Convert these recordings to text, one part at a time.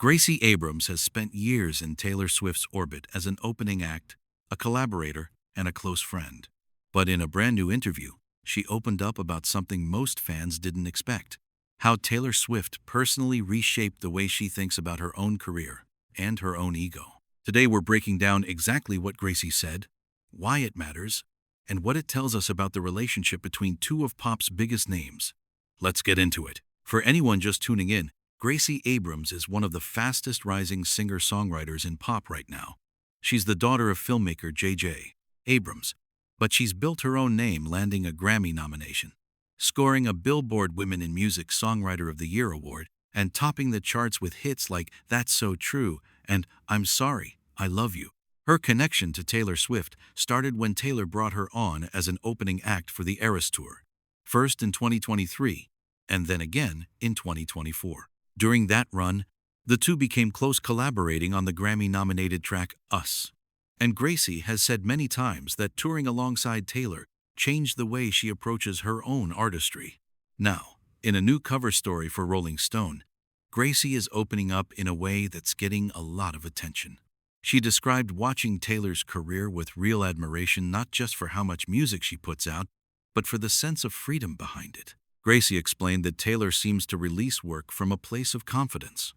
Gracie Abrams has spent years in Taylor Swift's orbit as an opening act, a collaborator, and a close friend. But in a brand new interview, she opened up about something most fans didn't expect: how Taylor Swift personally reshaped the way she thinks about her own career and her own ego. Today we're breaking down exactly what Gracie said, why it matters, and what it tells us about the relationship between two of pop's biggest names. Let's get into it. For anyone just tuning in, Gracie Abrams is one of the fastest rising singer-songwriters in pop right now. She's the daughter of filmmaker J.J. Abrams, but she's built her own name, landing a Grammy nomination, scoring a Billboard Women in Music Songwriter of the Year award, and topping the charts with hits like That's So True and I'm Sorry, I Love You. Her connection to Taylor Swift started when Taylor brought her on as an opening act for the Eras Tour, first in 2023 and then again in 2024. During that run, the two became close, collaborating on the Grammy-nominated track Us. And Gracie has said many times that touring alongside Taylor changed the way she approaches her own artistry. Now, in a new cover story for Rolling Stone, Gracie is opening up in a way that's getting a lot of attention. She described watching Taylor's career with real admiration, not just for how much music she puts out, but for the sense of freedom behind it. Gracie explained that Taylor seems to release work from a place of confidence,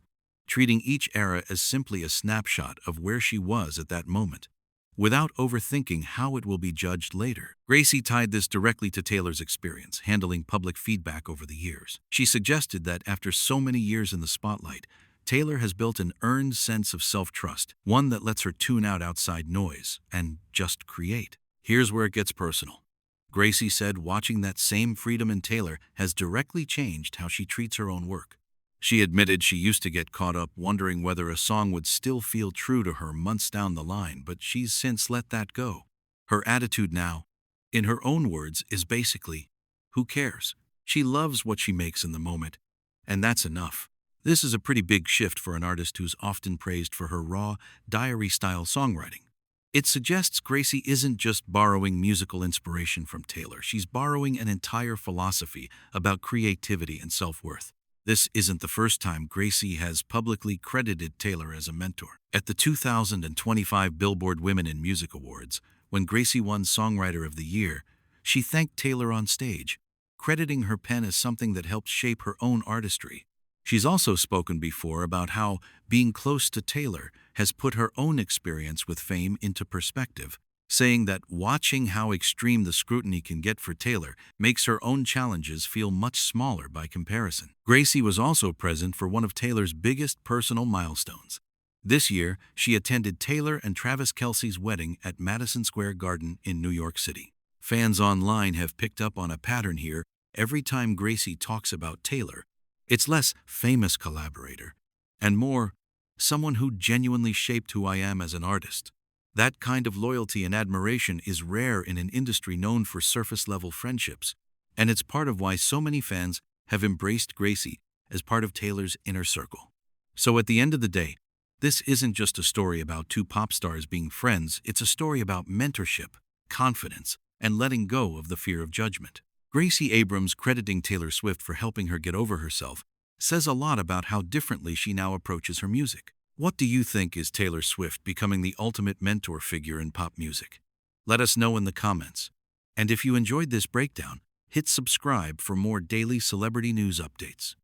treating each era as simply a snapshot of where she was at that moment, without overthinking how it will be judged later. Gracie tied this directly to Taylor's experience handling public feedback over the years. She suggested that after so many years in the spotlight, Taylor has built an earned sense of self-trust, one that lets her tune out outside noise and just create. Here's where it gets personal. Gracie said watching that same freedom in Taylor has directly changed how she treats her own work. She admitted she used to get caught up wondering whether a song would still feel true to her months down the line, but she's since let that go. Her attitude now, in her own words, is basically, who cares? She loves what she makes in the moment, and that's enough. This is a pretty big shift for an artist who's often praised for her raw, diary-style songwriting. It suggests Gracie isn't just borrowing musical inspiration from Taylor, she's borrowing an entire philosophy about creativity and self-worth. This isn't the first time Gracie has publicly credited Taylor as a mentor. At the 2025 Billboard Women in Music Awards, when Gracie won Songwriter of the Year, she thanked Taylor on stage, crediting her pen as something that helped shape her own artistry. She's also spoken before about how being close to Taylor has put her own experience with fame into perspective, saying that watching how extreme the scrutiny can get for Taylor makes her own challenges feel much smaller by comparison. Gracie was also present for one of Taylor's biggest personal milestones. This year, she attended Taylor and Travis Kelce's wedding at Madison Square Garden in New York City. Fans online have picked up on a pattern here. Every time Gracie talks about Taylor, it's less famous collaborator and more someone who genuinely shaped who I am as an artist. That kind of loyalty and admiration is rare in an industry known for surface-level friendships, and it's part of why so many fans have embraced Gracie as part of Taylor's inner circle. So at the end of the day, this isn't just a story about two pop stars being friends, it's a story about mentorship, confidence, and letting go of the fear of judgment. Gracie Abrams crediting Taylor Swift for helping her get over herself says a lot about how differently she now approaches her music. What do you think? Is Taylor Swift becoming the ultimate mentor figure in pop music? Let us know in the comments. And if you enjoyed this breakdown, hit subscribe for more daily celebrity news updates.